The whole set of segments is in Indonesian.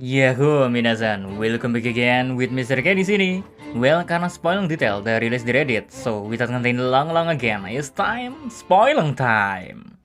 Yahoo minasan, welcome back again with Mr. K di sini. Well, karena spoiling detail udah rilis di Reddit, so without ngantain long again, it's time spoiling time.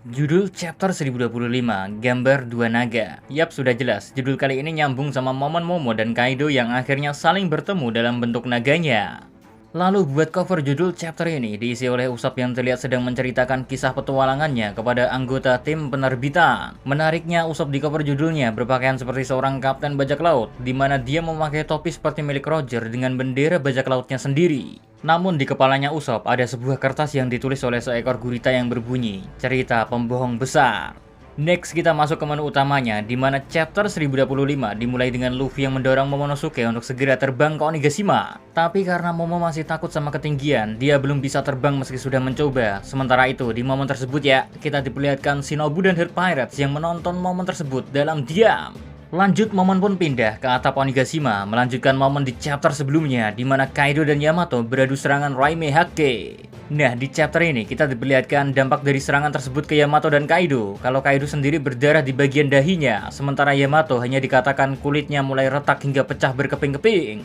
Judul chapter 1025, gambar dua naga. Yap, sudah jelas, judul kali ini nyambung sama momen Momo dan Kaido yang akhirnya saling bertemu dalam bentuk naganya. Lalu buat cover judul chapter ini diisi oleh Usopp yang terlihat sedang menceritakan kisah petualangannya kepada anggota tim penerbitan. Menariknya, Usopp di cover judulnya berpakaian seperti seorang kapten bajak laut, di mana dia memakai topi seperti milik Roger dengan bendera bajak lautnya sendiri. Namun di kepalanya Usopp ada sebuah kertas yang ditulis oleh seekor gurita yang berbunyi, cerita pembohong besar. Next kita masuk ke menu utamanya, di mana chapter 1025 dimulai dengan Luffy yang mendorong Momonosuke untuk segera terbang ke Onigashima. Tapi karena Momo masih takut sama ketinggian, dia belum bisa terbang meski sudah mencoba. Sementara itu, di momen tersebut ya, kita diperlihatkan Shinobu dan Herd Pirates yang menonton momen tersebut dalam diam. Lanjut, momen pun pindah ke atap Onigashima, melanjutkan momen di chapter sebelumnya, di mana Kaido dan Yamato beradu serangan Raime Hake. Nah, di chapter ini kita diperlihatkan dampak dari serangan tersebut ke Yamato dan Kaido. Kalau Kaido sendiri berdarah di bagian dahinya, sementara Yamato hanya dikatakan kulitnya mulai retak hingga pecah berkeping-keping.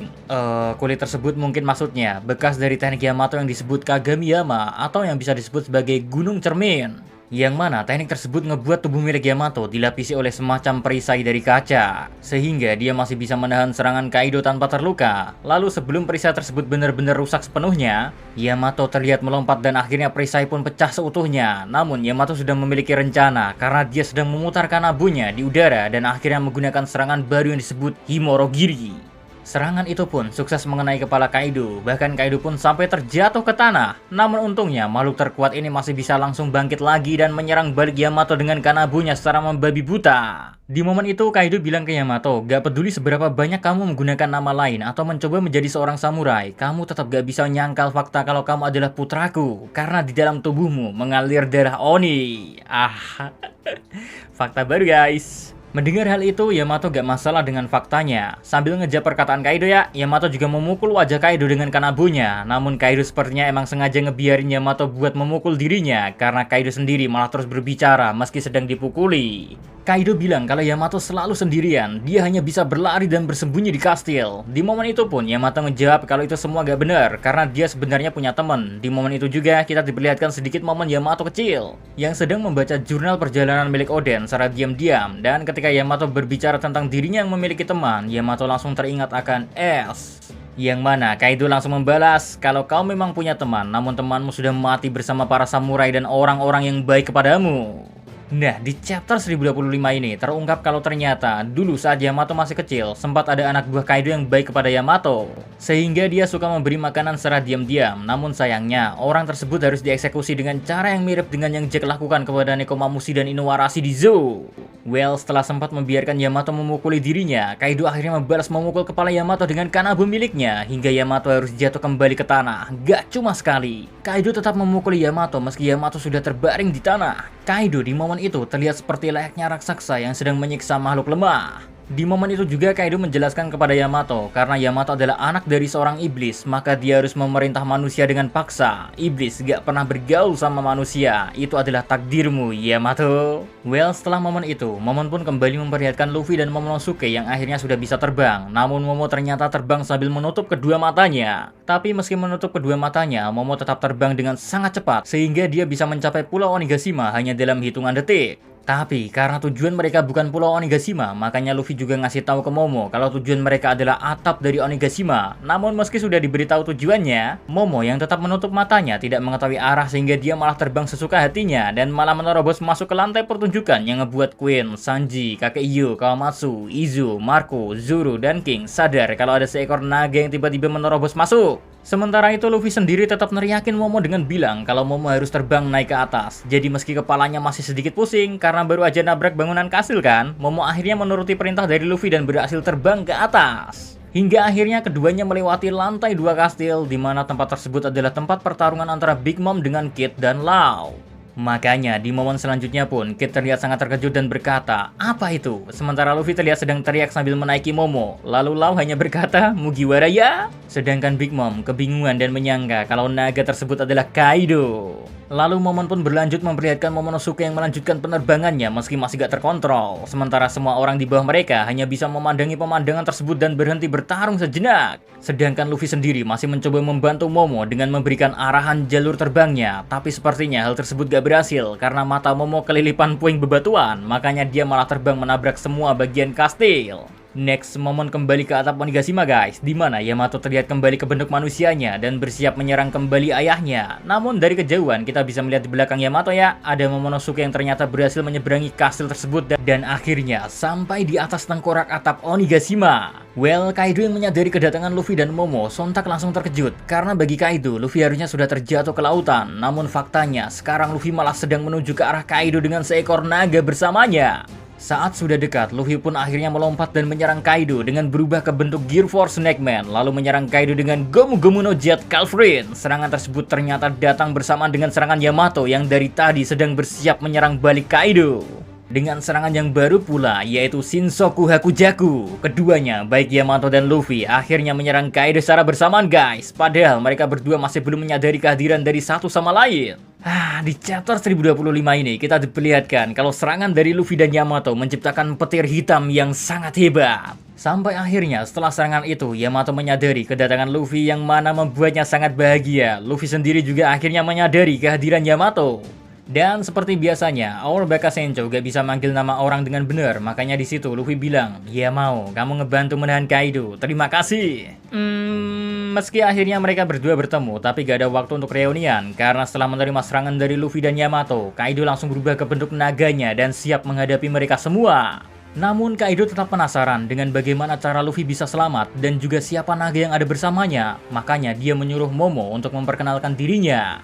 Kulit tersebut mungkin maksudnya bekas dari teknik Yamato yang disebut Kagamiyama atau yang bisa disebut sebagai gunung cermin. Yang mana teknik tersebut ngebuat tubuh milik Yamato dilapisi oleh semacam perisai dari kaca, sehingga dia masih bisa menahan serangan Kaido tanpa terluka. Lalu sebelum perisai tersebut benar-benar rusak sepenuhnya, Yamato terlihat melompat dan akhirnya perisai pun pecah seutuhnya. Namun Yamato sudah memiliki rencana karena dia sedang memutarkan abunya di udara dan akhirnya menggunakan serangan baru yang disebut Himorogiri. Serangan itu pun sukses mengenai kepala Kaido, bahkan Kaido pun sampai terjatuh ke tanah. Namun untungnya makhluk terkuat ini masih bisa langsung bangkit lagi dan menyerang balik Yamato dengan kanabunya secara membabi buta. Di momen itu Kaido bilang ke Yamato, gak peduli seberapa banyak kamu menggunakan nama lain atau mencoba menjadi seorang samurai, kamu tetap gak bisa nyangkal fakta kalau kamu adalah putraku, karena di dalam tubuhmu mengalir darah Oni. Fakta baru guys. Mendengar hal itu, Yamato gak masalah dengan faktanya. Sambil ngejak perkataan Kaido ya, Yamato juga memukul wajah Kaido dengan kanabunya. Namun Kaido sepertinya emang sengaja ngebiarin Yamato buat memukul dirinya, karena Kaido sendiri malah terus berbicara meski sedang dipukuli. Kaido bilang kalau Yamato selalu sendirian, dia hanya bisa berlari dan bersembunyi di kastil. Di momen itu pun Yamato ngejawab kalau itu semua gak benar, karena dia sebenarnya punya teman. Di momen itu juga kita diperlihatkan sedikit momen Yamato kecil, yang sedang membaca jurnal perjalanan milik Oden secara diam-diam. Dan ketika Yamato berbicara tentang dirinya yang memiliki teman, Yamato langsung teringat akan S. Yang mana Kaido langsung membalas, kalau kau memang punya teman, namun temanmu sudah mati bersama para samurai dan orang-orang yang baik kepadamu. Nah, di chapter 1025 ini terungkap kalau ternyata dulu saat Yamato masih kecil, sempat ada anak buah Kaido yang baik kepada Yamato, sehingga dia suka memberi makanan secara diam-diam. Namun sayangnya, orang tersebut harus dieksekusi dengan cara yang mirip dengan yang Jack lakukan kepada Nekomamushi dan Inuarashi di Zou. Well, setelah sempat membiarkan Yamato memukuli dirinya, Kaido akhirnya membalas memukul kepala Yamato dengan kanabu miliknya, hingga Yamato harus jatuh kembali ke tanah. Gak cuma sekali, Kaido tetap memukuli Yamato meski Yamato sudah terbaring di tanah. Kaido di momen itu terlihat seperti layaknya raksasa yang sedang menyiksa makhluk lemah. Di momen itu juga Kaido menjelaskan kepada Yamato, karena Yamato adalah anak dari seorang iblis, maka dia harus memerintah manusia dengan paksa. Iblis gak pernah bergaul sama manusia, itu adalah takdirmu, Yamato. Well, setelah momen itu, Momo pun kembali memperlihatkan Luffy dan Momonosuke yang akhirnya sudah bisa terbang. Namun Momo ternyata terbang sambil menutup kedua matanya. Tapi meski menutup kedua matanya, Momo tetap terbang dengan sangat cepat, sehingga dia bisa mencapai Pulau Onigashima hanya dalam hitungan detik. Tapi karena tujuan mereka bukan Pulau Onigashima, makanya Luffy juga ngasih tahu ke Momo kalau tujuan mereka adalah atap dari Onigashima. Namun meski sudah diberitahu tujuannya, Momo yang tetap menutup matanya tidak mengetahui arah, sehingga dia malah terbang sesuka hatinya dan malah menerobos masuk ke lantai pertunjukan yang ngebuat Queen, Sanji, kakek Iyo, Kawamatsu, Izu, Marco, Zoro, dan King sadar kalau ada seekor naga yang tiba-tiba menerobos masuk. Sementara itu Luffy sendiri tetap neriakin Momo dengan bilang kalau Momo harus terbang naik ke atas. Jadi meski kepalanya masih sedikit pusing karena baru aja nabrak bangunan kastil kan, Momo akhirnya menuruti perintah dari Luffy dan berhasil terbang ke atas. Hingga akhirnya keduanya melewati lantai 2 kastil, di mana tempat tersebut adalah tempat pertarungan antara Big Mom dengan Kid dan Law. Makanya di momen selanjutnya pun Kid terlihat sangat terkejut dan berkata, "Apa itu?" Sementara Luffy terlihat sedang teriak sambil menaiki Momo. Lalu Law hanya berkata, "Mugiwara ya?" Sedangkan Big Mom kebingungan dan menyangka kalau naga tersebut adalah Kaido. Lalu Momon pun berlanjut memperlihatkan Momonosuke yang melanjutkan penerbangannya meski masih gak terkontrol. Sementara semua orang di bawah mereka hanya bisa memandangi pemandangan tersebut dan berhenti bertarung sejenak. Sedangkan Luffy sendiri masih mencoba membantu Momo dengan memberikan arahan jalur terbangnya. Tapi sepertinya hal tersebut gak berhasil karena mata Momo kelilipan puing bebatuan. Makanya dia malah terbang menabrak semua bagian kastil. Next, Momon kembali ke atap Onigashima guys, di mana Yamato terlihat kembali ke bentuk manusianya dan bersiap menyerang kembali ayahnya. Namun dari kejauhan kita bisa melihat di belakang Yamato ya, ada Momonosuke yang ternyata berhasil menyeberangi kastil tersebut dan akhirnya sampai di atas tengkorak atap Onigashima. Well, Kaido yang menyadari kedatangan Luffy dan Momo sontak langsung terkejut karena bagi Kaido, Luffy harusnya sudah terjatuh ke lautan. Namun faktanya, sekarang Luffy malah sedang menuju ke arah Kaido dengan seekor naga bersamanya. Saat sudah dekat, Luffy pun akhirnya melompat dan menyerang Kaido dengan berubah ke bentuk Gear Force Snakeman, lalu menyerang Kaido dengan Gomu Gomu no Jet Calfrin. Serangan tersebut ternyata datang bersamaan dengan serangan Yamato yang dari tadi sedang bersiap menyerang balik Kaido. Dengan serangan yang baru pula, yaitu Shinsoku Hakujaku. Keduanya, baik Yamato dan Luffy, akhirnya menyerang Kaido secara bersamaan guys. Padahal mereka berdua masih belum menyadari kehadiran dari satu sama lain. Di chapter 1025 ini kita diperlihatkan kalau serangan dari Luffy dan Yamato menciptakan petir hitam yang sangat hebat. Sampai akhirnya setelah serangan itu, Yamato menyadari kedatangan Luffy yang mana membuatnya sangat bahagia. Luffy sendiri juga akhirnya menyadari kehadiran Yamato. Dan seperti biasanya, Our Baka Sencho gak bisa manggil nama orang dengan benar. Makanya di situ Luffy bilang, "Ya mau, kamu ngebantu menahan Kaido. Terima kasih." Meski akhirnya mereka berdua bertemu, tapi gak ada waktu untuk reunian. Karena setelah menerima serangan dari Luffy dan Yamato, Kaido langsung berubah ke bentuk naganya dan siap menghadapi mereka semua. Namun Kaido tetap penasaran dengan bagaimana cara Luffy bisa selamat dan juga siapa naga yang ada bersamanya. Makanya dia menyuruh Momo untuk memperkenalkan dirinya.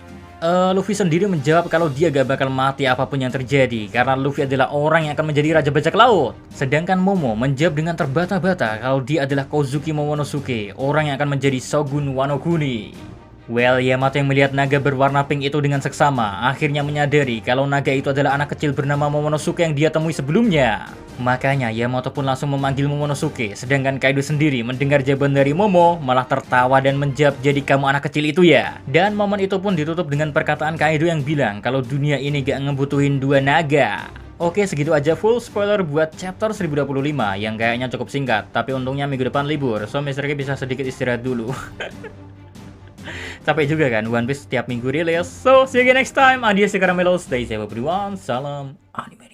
Luffy sendiri menjawab kalau dia gak bakal mati apapun yang terjadi karena Luffy adalah orang yang akan menjadi Raja Bajak Laut. Sedangkan Momo menjawab dengan terbata-bata kalau dia adalah Kozuki Momonosuke, orang yang akan menjadi Shogun Wano Kuni. Well, Yamato yang melihat naga berwarna pink itu dengan seksama akhirnya menyadari kalau naga itu adalah anak kecil bernama Momonosuke yang dia temui sebelumnya. Makanya Yamato pun langsung memanggil Momonosuke, sedangkan Kaido sendiri mendengar jawaban dari Momo malah tertawa dan menjawab, "Jadi kamu anak kecil itu ya?" Dan momen itu pun ditutup dengan perkataan Kaido yang bilang kalau dunia ini gak ngebutuhin dua naga. Oke, segitu aja full spoiler buat chapter 1025 yang kayaknya cukup singkat, tapi untungnya minggu depan libur, so Mr. K bisa sedikit istirahat dulu. Capek juga kan One Piece setiap minggu rilis. So, see you again next time. Adios, Caramelos. Stay safe everyone. Salam anime.